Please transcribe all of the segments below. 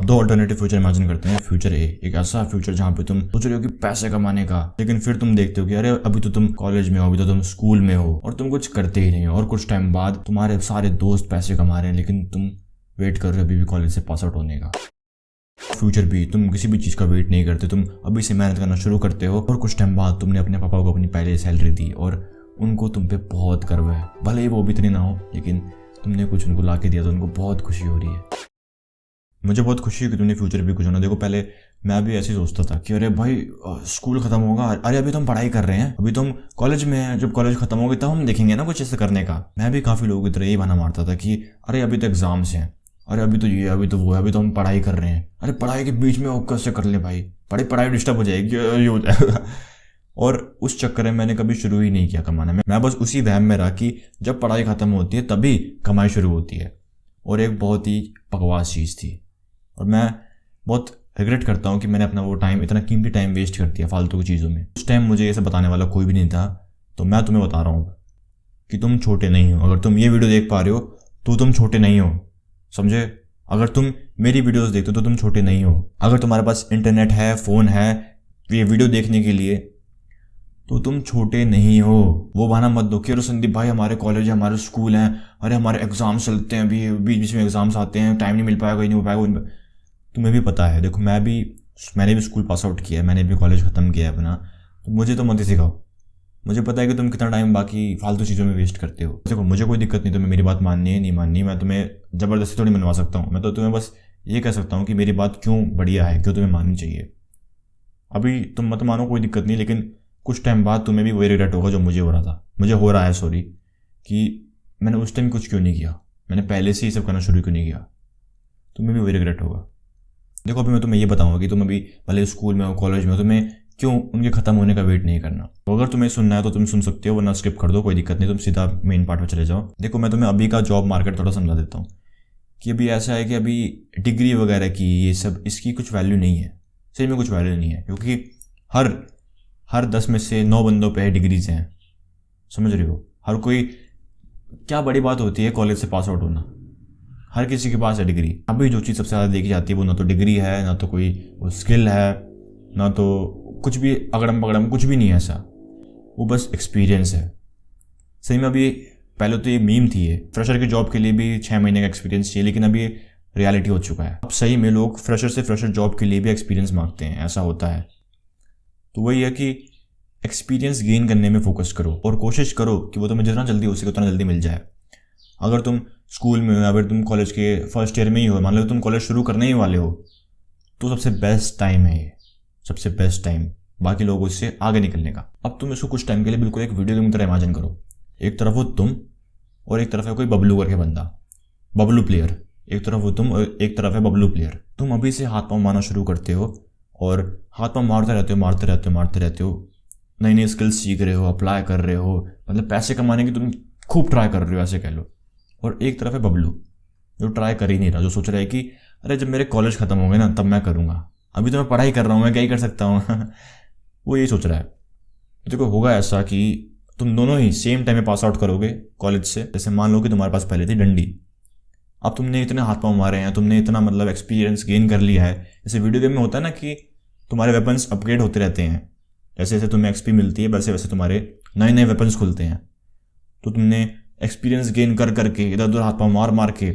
दो alternative future imagine करते हैं। फ्यूचर ए, एक ऐसा फ्यूचर जहाँ पे तुम सोच रहे हो कि पैसे कमाने का, लेकिन फिर तुम देखते हो कि अरे अभी तो तुम कॉलेज में हो, अभी तो तुम स्कूल में हो और तुम कुछ करते ही नहीं हो, और कुछ टाइम बाद तुम्हारे सारे दोस्त पैसे कमा रहे हैं लेकिन तुम वेट कर रहे हो अभी भी कॉलेज से पास आउट होने का। फ्यूचर भी, तुम किसी भी चीज़ का वेट नहीं करते, तुम अभी से मेहनत करना शुरू करते हो और कुछ टाइम बाद तुमने अपने पापा को अपनी पहले सैलरी दी और उनको तुम पे बहुत गर्व है, भले ही वो भी इतनी ना हो लेकिन तुमने कुछ उनको ला के दिया तो उनको बहुत खुशी हो रही है। मुझे बहुत खुशी है कि तुमने फ्यूचर भी कुछ होना। देखो पहले मैं भी ऐसे ही सोचता था कि अरे भाई स्कूल खत्म होगा, अरे अभी तो हम पढ़ाई कर रहे हैं, अभी तो हम कॉलेज में हैं, जब कॉलेज खत्म होगी तब हम देखेंगे ना कुछ ऐसे करने का। मैं भी काफ़ी लोगों की तरह यही बहाना मारता था कि अरे अभी तो एग्जाम्स हैं, अरे अभी तो ये, अभी तो वो है, अभी तो हम पढ़ाई कर रहे हैं, अरे पढ़ाई के बीच में कैसे कर ले भाई, पढ़ाई डिस्टर्ब हो जाएगी, ये हो जाएगा। और उस चक्कर में मैंने कभी शुरू ही नहीं किया कमाना। मैं बस उसी वहम में रहा कि जब पढ़ाई खत्म होती है तभी कमाई शुरू होती है, और एक बहुत ही बकवास चीज़ थी। और मैं बहुत रिग्रेट करता हूँ कि मैंने अपना वो टाइम, इतना कीमती टाइम वेस्ट कर दिया फालतू की चीज़ों में। उस टाइम मुझे ये सब बताने वाला कोई भी नहीं था, तो मैं तुम्हें बता रहा हूँ कि तुम छोटे नहीं हो। अगर तुम ये वीडियो देख पा रहे हो तो तुम छोटे नहीं हो, समझे? अगर तुम मेरी वीडियोस देखते हो तो तुम छोटे नहीं हो। अगर तुम्हारे पास इंटरनेट है, फ़ोन है ये वीडियो देखने के लिए, तो तुम छोटे नहीं हो। वो बहाना मत दो कि अरे संदीप भाई हमारे कॉलेज है, हमारे स्कूल हैं, अरे हमारे एग्जाम्स चलते हैं, अभी बीच बीच में एग्जाम्स आते हैं, टाइम नहीं मिल पाएगा, नहीं हो पाएगा। तुम्हें भी पता है, देखो मैंने भी स्कूल पास आउट किया है, मैंने भी कॉलेज ख़त्म किया है अपना, तो मुझे तो मत ही सिखाओ। मुझे पता है कि तुम कितना टाइम बाकी फालतू चीज़ों में वेस्ट करते हो। देखो मुझे कोई दिक्कत नहीं, तुम्हें मेरी बात माननी है नहीं माननी, मैं तुम्हें ज़बरदस्ती थोड़ी मनवा सकता हूँ। मैं तो तुम्हें बस ये कह सकता हूँ कि मेरी बात क्यों बढ़िया है, क्यों तुम्हें माननी चाहिए। अभी तुम मत मानो, कोई दिक्कत नहीं, लेकिन कुछ टाइम बाद तुम्हें भी वही रिग्रेट होगा जो मुझे हो रहा था, मुझे हो रहा है, सॉरी, कि मैंने उस टाइम कुछ क्यों नहीं किया, मैंने पहले से ही सब करना शुरू क्यों नहीं किया। तुम्हें भी वही रिग्रेट होगा। देखो अभी मैं तुम्हें ये बताऊंगा कि तुम अभी भले स्कूल में हो, कॉलेज में हो, तुम्हें क्यों उनके ख़त्म होने का वेट नहीं करना। तो अगर तुम्हें सुनना है तो तुम सुन सकते हो, वरना स्किप कर दो, कोई दिक्कत नहीं, तुम सीधा मेन पार्ट में चले जाओ। देखो मैं तुम्हें अभी का जॉब मार्केट थोड़ा समझा देता हूँ कि अभी ऐसा है कि अभी डिग्री वगैरह की ये सब, इसकी कुछ वैल्यू नहीं है, सही में कुछ वैल्यू नहीं है, क्योंकि हर 10 में से 9 बंदों पे डिग्रीज हैं, समझ रहे हो? हर कोई, क्या बड़ी बात होती है कॉलेज से पास आउट होना, हर किसी के पास है डिग्री। अभी जो चीज़ सबसे ज़्यादा देखी जाती है वो ना तो डिग्री है, ना तो कोई वो स्किल है, ना तो कुछ भी अगड़म पगड़म, कुछ भी नहीं है ऐसा, वो बस एक्सपीरियंस है। सही में अभी पहले तो ये मीम थी, ये फ्रेशर की जॉब के लिए भी 6 महीने का एक्सपीरियंस चाहिए, लेकिन अभी ये रियलिटी हो चुका है। अब सही में लोग फ्रेशर से फ्रेशर जॉब के लिए भी एक्सपीरियंस मांगते हैं, ऐसा होता है। तो वही है कि एक्सपीरियंस गेन करने में फोकस करो और कोशिश करो कि वो तुम्हें जितना जल्दी हो सके उतना जल्दी मिल जाए। अगर तुम स्कूल में हो, अगर तुम कॉलेज के फर्स्ट ईयर में ही हो, मान लो तुम कॉलेज शुरू करने ही वाले हो, तो सबसे बेस्ट टाइम है ये, सबसे बेस्ट टाइम बाकी लोगों से आगे निकलने का। अब तुम इसको कुछ टाइम के लिए बिल्कुल एक वीडियो गेम की तरह इमेजिन करो। एक तरफ हो तुम और एक तरफ है कोई बबलू करके बंदा, बबलू प्लेयर। एक तरफ हो तुम और एक तरफ है बबलू प्लेयर। तुम अभी से हाथ पाँव मारना शुरू करते हो और हाथ पाँव मारते रहते हो, नई नई स्किल्स सीख रहे हो, अप्लाई कर रहे हो, मतलब पैसे कमाने की तुम खूब ट्राई कर रहे हो, ऐसे कह लो। और एक तरफ है बबलू जो ट्राई कर ही नहीं रहा, जो सोच रहा है कि अरे जब मेरे कॉलेज ख़त्म हो गए ना तब मैं करूँगा, अभी तो मैं पढ़ाई कर रहा हूँ, मैं क्या ही कर सकता हूँ। वो यही सोच रहा है। देखो होगा ऐसा कि तुम दोनों ही सेम टाइम में पास आउट करोगे कॉलेज से। जैसे मान लो कि तुम्हारे पास पहले थी डंडी, अब तुमने इतने हाथ पाँव मारे हैं, तुमने इतना मतलब एक्सपीरियंस गेन कर लिया है। जैसे वीडियो गेम में होता है ना कि तुम्हारे वेपन्स अपग्रेड होते रहते हैं, जैसे जैसे तुम्हें एक्सपी मिलती है वैसे वैसे तुम्हारे नए नए वेपन्स खुलते हैं। तो तुमने एक्सपीरियंस गेन कर करके इधर उधर हाथ पाँव मार के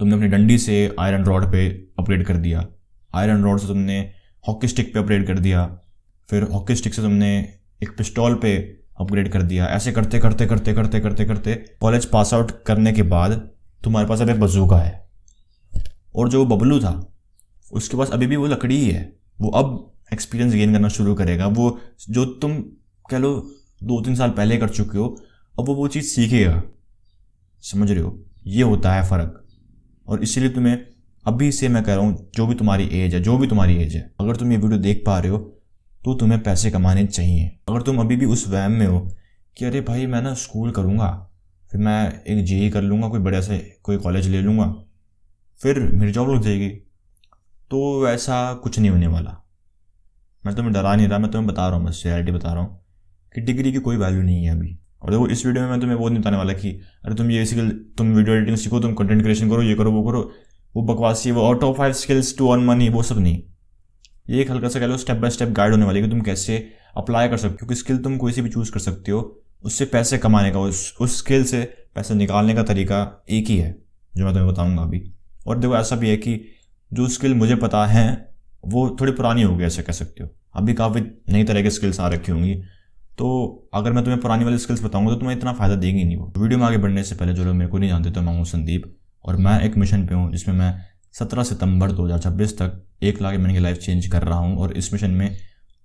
तुमने अपनी डंडी से आयरन रॉड पे अपग्रेड कर दिया, आयरन रॉड से तुमने हॉकी स्टिक पे अपग्रेड कर दिया, फिर हॉकी स्टिक से तुमने एक पिस्टॉल पे अपग्रेड कर दिया। ऐसे करते करते करते करते करते करते कॉलेज पास आउट करने के बाद तुम्हारे पास अब एक बंदूक है। और जो बबलू था उसके पास अभी भी वो लकड़ी ही है, वो अब एक्सपीरियंस गेन करना शुरू करेगा। वो जो तुम कह लो 2-3 साल पहले कर चुके हो, अब वो चीज़ सीखेगा, समझ रहे हो? ये होता है फ़र्क। और इसीलिए तुम्हें अभी से मैं कह रहा हूँ, जो भी तुम्हारी एज है, अगर तुम ये वीडियो देख पा रहे हो तो तुम्हें पैसे कमाने चाहिए। अगर तुम अभी भी उस वहम में हो कि अरे भाई मैं ना स्कूल करूँगा, फिर मैं एक जेई कर लूँगा, कोई बढ़िया से कोई कॉलेज ले लूँगा, फिर मेरी जॉब लग जाएगी, तो ऐसा कुछ नहीं होने वाला। मैं तुम्हें डरा नहीं रहा, मैं तुम्हें बता रहा हूँ, बस रियलिटी बता रहा हूँ कि डिग्री की कोई वैल्यू नहीं है अभी। और देखो इस वीडियो में मैं तुम्हें वो नहीं बताने वाला कि अरे तुम ये स्किल, तुम वीडियो एडिटिंग सीखो, तुम कंटेंट क्रिएशन करो, ये करो वो करो। वो बकवासी वो और top 5 skills to earn money वो सब नहीं। ये एक हल्का सा कह लो स्टेप बाय स्टेप गाइड होने वाली है कि तुम कैसे अप्लाई कर सकते हो, क्योंकि स्किल तुम कोई सी भी चूज कर सकते हो, उससे पैसे कमाने का, उस स्किल से पैसे निकालने का तरीका एक ही है जो मैं तुम्हें बताऊंगा अभी। और देखो ऐसा भी है कि जो स्किल मुझे पता है वो थोड़ी पुरानी हो गई, ऐसे कह सकते हो, अभी काफ़ी नई तरह की स्किल्स आ रखी होंगी, तो अगर मैं तुम्हें पुरानी वाली स्किल्स बताऊंगा तो तुम्हें इतना फ़ायदा देंगी नहीं वो। वीडियो में आगे बढ़ने से पहले जो लोग मेरे को नहीं जानते तो मैं हूँ संदीप, और मैं एक मिशन पे हूँ जिसमें मैं 17 सितंबर 2026 तक 1 लाख मनी की लाइफ चेंज कर रहा हूँ। और इस मिशन में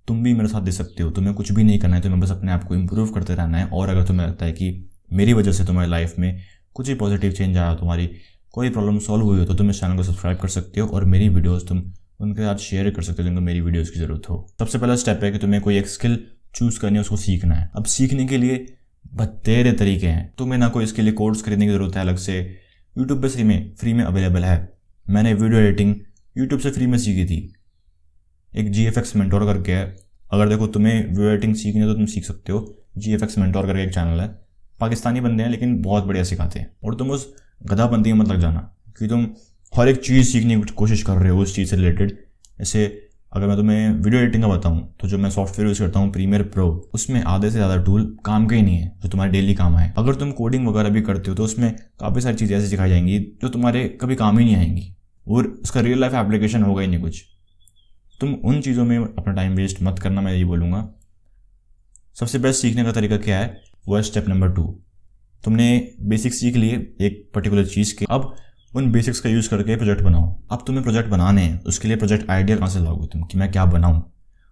तुम भी मेरे साथ दे सकते हो। तुम्हें कुछ भी नहीं करना है, तुम्हें बस अपने आप को इम्प्रूव करते रहना है। और अगर तुम्हें लगता है कि मेरी वजह से तुम्हारी लाइफ में कुछ भी पॉजिटिव चेंज आया, तुम्हारी कोई प्रॉब्लम सॉल्व हुई हो, तो तुम इस चैनल को सब्सक्राइब कर सकते हो और मेरी वीडियोज़ तुम उनके साथ शेयर कर सकते हो जिनको मेरी वीडियोज़ की ज़रूरत हो। सबसे पहला स्टेप है कि तुम्हें कोई एक स्किल चूज़ करनी है, उसको सीखना है। अब सीखने के लिए बतेरे तरीके हैं, तुम्हें ना कोई इसके लिए कोर्स खरीदने की ज़रूरत है अलग से, यूट्यूब पे फ्री में अवेलेबल है। मैंने वीडियो एडिटिंग यूट्यूब से फ्री में सीखी थी, एक GFX मेंटोर करके है। अगर देखो तुम्हें वीडियो एडिटिंग सीखनी है तो तुम सीख सकते हो, GFX मेंटोर करके एक चैनल है, पाकिस्तानी बंदे हैं लेकिन बहुत बढ़िया सिखाते हैं। और तुम उस गधाबंदी में मत लग जाना कि तुम हर एक चीज़ सीखने की कोशिश कर रहे हो उस चीज़ से रिलेटेड। जैसे अगर मैं तुम्हें वीडियो एडिटिंग का बताऊं तो जो मैं सॉफ्टवेयर यूज़ करता हूँ प्रीमियर प्रो, उसमें आधे से ज़्यादा टूल काम के ही नहीं है जो तुम्हारे डेली काम आए। अगर तुम कोडिंग वगैरह भी करते हो तो उसमें काफ़ी सारी चीज़ें ऐसी सिखाई जाएंगी जो तुम्हारे कभी काम ही नहीं आएंगी और उसका रियल लाइफ एप्लीकेशन होगा ही नहीं कुछ। तुम उन चीज़ों में अपना टाइम वेस्ट मत करना, मैं यही बोलूँगा। सबसे बेस्ट सीखने का तरीका क्या है, वो है स्टेप नंबर 2। तुमने बेसिक्स सीख लिए एक पर्टिकुलर चीज़ के, अब उन बेसिक्स का यूज़ करके प्रोजेक्ट बनाओ। अब तुम्हें प्रोजेक्ट बनाने हैं, उसके लिए प्रोजेक्ट आइडिया कहाँ से लाओगे तुम कि मैं क्या बनाऊँ।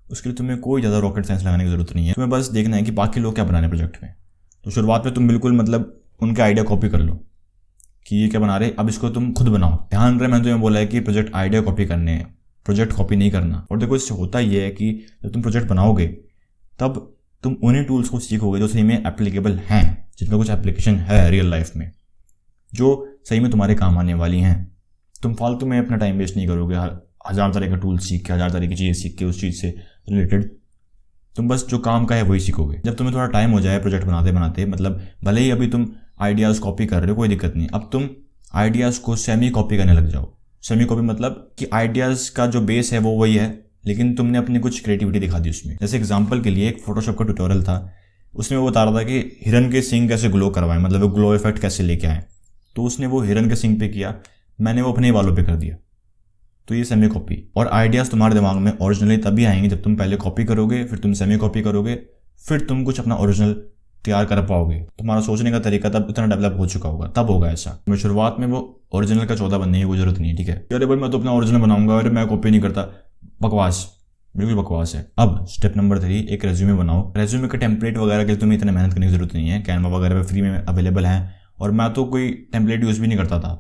उसके लिए तुम्हें कोई ज़्यादा रॉकेट साइंस लगाने की ज़रूरत नहीं है, तुम्हें बस देखना है कि बाकी लोग क्या बना रहे हैं प्रोजेक्ट में। तो शुरुआत में तुम बिल्कुल मतलब उनके आइडिया कॉपी कर लो कि ये क्या बना रहे, अब इसको तुम खुद बनाओ। ध्यान रहे मैंने तुम्हें बोला है कि प्रोजेक्ट आइडिया कॉपी करने हैं, प्रोजेक्ट कॉपी नहीं करना। और देखो इससे होता ये है कि जब तुम प्रोजेक्ट बनाओगे तब तुम उन्हीं टूल्स को सीखोगे जो सही में एप्लीकेबल हैं, जिनका कुछ एप्लीकेशन है रियल लाइफ में, जो सही में तुम्हारे काम आने वाली हैं। तुम फालतू में अपना टाइम वेस्ट नहीं करोगे हज़ार तरह का टूल सीख के, हज़ार तरह की चीज़ें सीख के उस चीज़ से रिलेटेड। तुम बस जो काम का है वही सीखोगे। जब तुम्हें थोड़ा टाइम हो जाए प्रोजेक्ट बनाते बनाते, मतलब भले ही अभी तुम आइडियाज़ कॉपी कर रहे हो कोई दिक्कत नहीं, अब तुम आइडियाज़ को सेमी कॉपी करने लग जाओ। सेमी कॉपी मतलब कि आइडियाज़ का जो बेस है वो वही है लेकिन तुमने अपनी कुछ क्रिएटिविटी दिखा दी उसमें। जैसे एग्जाम्पल के लिए एक फोटोशॉप का ट्यूटोरियल था, उसमें वो बता रहा था कि हिरन के सिंग कैसे ग्लो करवाएं, मतलब वो ग्लो इफेक्ट कैसे लेके आए। तो उसने वो हिरन के सिंग पे किया, मैंने वो अपने बालों पे कर दिया। तो ये सेमी कॉपी। और आइडियाज़ तुम्हारे दिमाग में ओरिजिनली तभी आएंगे जब तुम पहले कॉपी करोगे, फिर तुम सेमी कॉपी करोगे, फिर तुम कुछ अपना ओरिजिनल तैयार कर पाओगे। तुम्हारा सोचने का तरीका तब इतना डेवलप हो चुका होगा, तब होगा ऐसा। मैं शुरुआत में वो ओरिजिनल का 14 बनने की कोई जरूरत नहीं है, ठीक है। अरे भाई मैं तो अपना ओरिजिनल बनाऊंगा, अरे मैं कॉपी नहीं करता, बकवास, बिल्कुल बकवास है। अब स्टेप नंबर 3, एक रेज्यूमे बनाओ। रेज्यूमे का टेम्पलेट वगैरह के लिए तुम्हें इतना मेहनत करने की जरूरत नहीं है, कैनवा वगैरह पे फ्री में अवेलेबल है। और मैं तो कोई टेम्पलेट यूज़ भी नहीं करता था।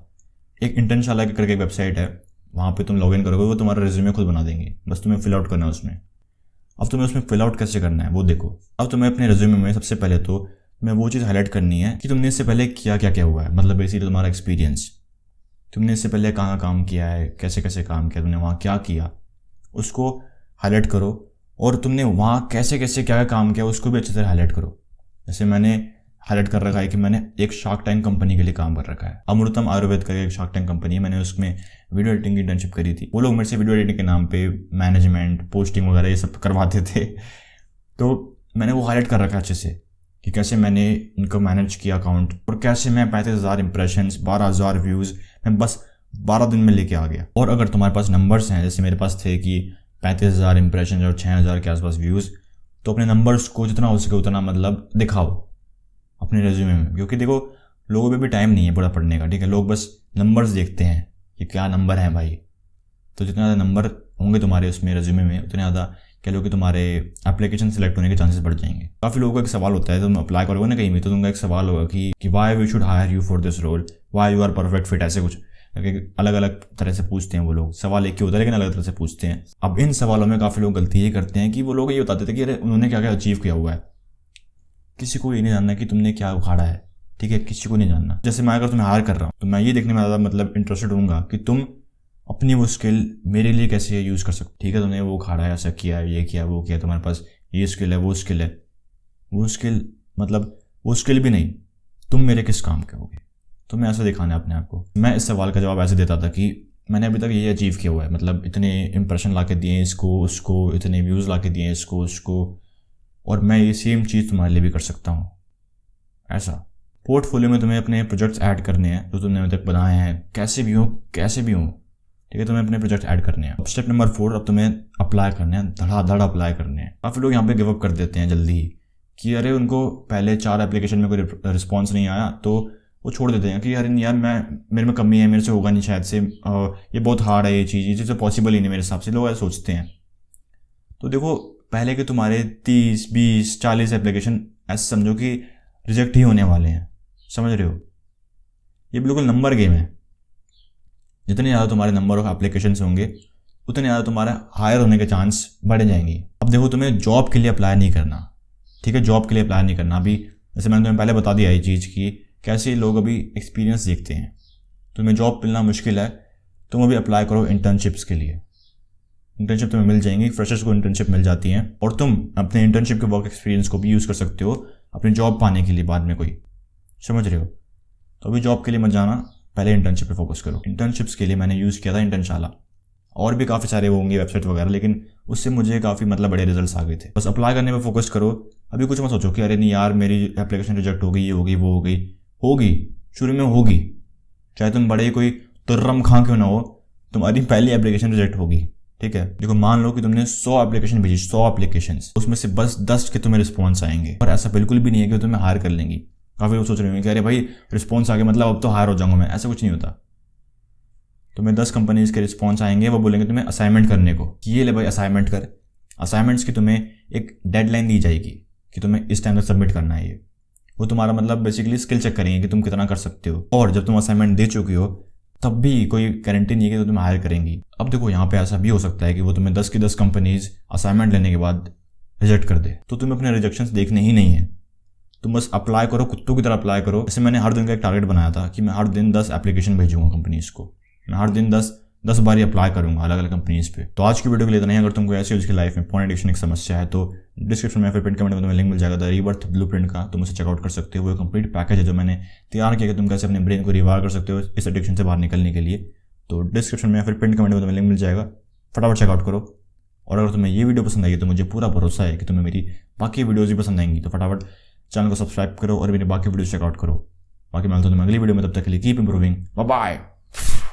एक इंटर्नशाला करके एक वेबसाइट है, वहाँ पे तुम लॉगिन करोगे, वो तुम्हारा रेज्यूमे खुद बना देंगे, बस तुम्हें फिल आउट करना है उसमें। अब तुम्हें उसमें फिल आउट कैसे करना है वो देखो। अब तुम्हें अपने रेज्यूमे में सबसे पहले तो तुम्हें वो चीज़ हाईलाइट करनी है कि तुमने इससे पहले किया क्या क्या हुआ है, मतलब बेसिकली तुम्हारा एक्सपीरियंस, तुमने इससे पहले कहाँ काम किया है, कैसे कैसे काम किया, तुमने वहाँ क्या किया, उसको हाईलाइट करो। और तुमने वहाँ कैसे कैसे क्या क्या काम किया उसको भी अच्छे से हाईलाइट करो। जैसे मैंने हाईलाइट कर रखा है कि मैंने एक शार्क टैंक कंपनी के लिए काम कर रखा है, अमृतम आयुर्वेद करके एक शार्क टैंक कंपनी है, मैंने उसमें वीडियो एडिटिंग की इंटर्नशिप करी थी। वो लोग मेरे से वीडियो एडिटिंग के नाम पे मैनेजमेंट, पोस्टिंग वगैरह ये सब करवाते थे। तो मैंने वो हाईलाइट कर रखा है अच्छे से कि कैसे मैंने इनको मैनेज किया अकाउंट, और कैसे मैं 35,000 इंप्रेशंस, 12,000 व्यूज़ मैं बस 12 दिन में लेके आ गया। और अगर तुम्हारे पास नंबर्स हैं, जैसे मेरे पास थे कि 35,000 इंप्रेशन और 6,000 के आसपास व्यूज़, तो अपने नंबर्स को जितना हो सके उतना मतलब दिखाओ अपने रेज्यूमे में। क्योंकि देखो लोगों पे भी टाइम नहीं है पूरा पढ़ने का, ठीक है। लोग बस नंबर्स देखते हैं कि क्या नंबर है भाई। तो जितना ज़्यादा नंबर होंगे तुम्हारे उसमें रेज्यूमे में, उतने ज़्यादा कह लो कि तुम्हारे एप्लीकेशन सेलेक्ट होने के चांसेस बढ़ जाएंगे। काफ़ी लोगों का एक सवाल होता है, तुम अप्लाई करोगे ना कहीं भी, तो तुमका एक सवाल होगा कि why we should hire you for this role, why you are perfect fit, ऐसे कुछ अलग अलग तरह से पूछते हैं वो लोग। सवाल एक ही होता है लेकिन अलग तरह से पूछते हैं। अब इन सवालों में काफ़ी लोग गलती ये करते हैं कि वो लोग ये बताते थे कि अरे उन्होंने क्या क्या अचीव किया हुआ है। किसी को ये नहीं जानना कि तुमने क्या उखाड़ा है, ठीक है, किसी को नहीं जानना। जैसे मैं अगर तुम्हें हायर कर रहा हूँ तो मैं ये देखने में ज़्यादा मतलब इंटरेस्टेड होऊंगा कि तुम अपनी वो स्किल मेरे लिए कैसे यूज़ कर सकते, ठीक है। तुमने वो उखाड़ा है, ऐसा किया है, ये किया वो किया, तुम्हारे पास ये स्किल है, वो स्किल है, वो स्किल मतलब वो स्किल भी नहीं, तुम मेरे किस काम के होगे, तुम्हें ऐसे दिखाना है अपने आप को। मैं इस सवाल का जवाब ऐसे देता था कि मैंने अभी तक ये अचीव किया हुआ है, मतलब इतने इंप्रेशन ला के दिए इसको उसको, इतने व्यूज़ ला के दिए इसको उसको, और मैं ये सेम चीज़ तुम्हारे लिए भी कर सकता हूँ। ऐसा पोर्टफोलियो में तुम्हें अपने प्रोजेक्ट्स ऐड करने हैं जो तुमने अभी तक बनाए हैं, कैसे भी हो ठीक है, तुम्हें अपने प्रोजेक्ट ऐड करने हैं। अब स्टेप नंबर 4, अब तुम्हें अप्लाई करने हैं, धड़ाधड़ अप्लाई करने हैं। काफ़ी लोग यहाँ पे गिव अप कर देते हैं जल्दी ही कि अरे उनको पहले 4 एप्लीकेशन में कोई रिस्पॉन्स नहीं आया तो वो छोड़ देते हैं कि अरे यार मेरे में कमी है, मेरे से होगा नहीं शायद से, ये बहुत हार्ड है, ये चीज़ पॉसिबल ही नहीं मेरे हिसाब से, लोग ऐसे सोचते हैं। तो देखो, पहले के तुम्हारे 30, 20, 40 एप्लीकेशन ऐसे समझो कि रिजेक्ट ही होने वाले हैं, समझ रहे हो? ये बिल्कुल नंबर गेम है। जितने ज़्यादा तुम्हारे नंबर ऑफ एप्लीकेशंस होंगे उतने ज़्यादा तुम्हारा हायर होने के चांस बढ़ जाएंगे। अब देखो, तुम्हें जॉब के लिए अप्लाई नहीं करना, ठीक है, जॉब के लिए अप्लाई नहीं करना। अभी जैसे मैंने तुम्हें पहले बता दिया ये चीज़ कि कैसे लोग अभी एक्सपीरियंस देखते हैं। तुम्हें जॉब मिलना मुश्किल है, तुम अभी अप्लाई करो इंटर्नशिप्स के लिए। इंटर्नशिप तुम्हें मिल जाएंगी, फ्रेशर्स को इंटर्नशिप मिल जाती हैं, और तुम अपने इंटर्नशिप के वर्क एक्सपीरियंस को भी यूज़ कर सकते हो अपनी जॉब पाने के लिए बाद में कोई, समझ रहे हो? तो अभी जॉब के लिए मत जाना, पहले इंटर्नशिप पे फोकस करो। इंटर्नशिप्स के लिए मैंने यूज़ किया था इंटर्नशाला, और भी काफ़ी सारे वो होंगे वेबसाइट वगैरह, लेकिन उससे मुझे काफ़ी मतलब बड़े रिजल्ट्स आ गए थे। बस अप्लाई करने पे फोकस करो। अभी कुछ मत सोचो कि अरे नहीं यार मेरी एप्लीकेशन रिजेक्ट हो गई, ये हो गई वो हो गई। होगी, शुरू में होगी, चाहे तुम बड़े कोई तुर्रम खां क्यों ना हो, तुम्हारी पहली एप्लीकेशन रिजेक्ट होगी, ठीक है। देखो, मान लो कि तुमने 100 एप्लीकेशन भेजी, 100 एप्लीकेशन, उसमें से बस 10 के तुम्हें रिस्पॉन्स आएंगे, और ऐसा बिल्कुल भी नहीं है कि तुम्हें हायर कर लेंगी। काफ़ी लोग सोच रहे होंगे कि अरे भाई रिस्पॉन्स आ गया मतलब अब तो हायर हो जाऊंगा मैं, ऐसा कुछ नहीं होता। तुम्हें 10 कंपनीज के रिस्पॉन्स आएंगे, वो बोलेंगे तुम्हें असाइनमेंट करने को कि ये ले भाई असाइनमेंट कर। असाइनमेंट्स की तुम्हें एक डेडलाइन दी जाएगी कि तुम्हें इस टाइम तक सबमिट करना है। ये वो तुम्हारा मतलब बेसिकली स्किल चेक करेंगे कि तुम कितना कर सकते हो, और जब तुम असाइनमेंट दे चुके हो तब भी कोई गारंटी नहीं है कि तुम्हें हायर करेंगी। अब देखो, यहाँ पे ऐसा भी हो सकता है कि वो तुम्हें 10 की 10 कंपनीज असाइनमेंट लेने के बाद रिजेक्ट कर दे, तो तुम्हें अपने रिजेक्शंस देखने ही नहीं है। तुम बस अप्लाई करो, कुत्तों की तरह अप्लाई करो। जैसे मैंने हर दिन का एक टारगेट बनाया था कि मैं हर दिन 10 एप्लीकेशन भेजूंगा कंपनीज को, मैं हर दिन 10 बार अप्लाई करूंगा अलग अलग कंपनीज पे। तो आज की वीडियो के लिए इतना ही। अगर तुमको ऐसी उसकी लाइफ में फोन एडिक्शन एक समस्या है तो डिस्क्रिप्शन में फिर पिन कमेंट में तुम्हें लिंक मिल जाएगा द रीबर्थ ब्लूप्रिंट का, तुम उसे चेकआउट कर सकते हो। वो कंप्लीट पैकेज है जो मैंने तैयार किया कि तुम कैसे अपने ब्रेन को रिवायर कर सकते हो इस एडिक्शन से बाहर निकलने के लिए। तो डिस्क्रिप्शन में फिर पिन कमेंट में तुम्हें लिंक मिल जाएगा, फटाफट चेकआउट करो। और अगर तुम्हें ये वीडियो पसंद आई तो मुझे पूरा भरोसा है कि तुम्हें मेरी बाकी वीडियोज़ भी पसंद आएंगी, तो फटाफट चैनल को सब्सक्राइब करो और मेरी बाकी वीडियोज़ चेकआउट करो। बाकी मैं तुम्हें अगली वीडियो में, तब तक के लिए कीप इंप्रूविंग, बाय बाय।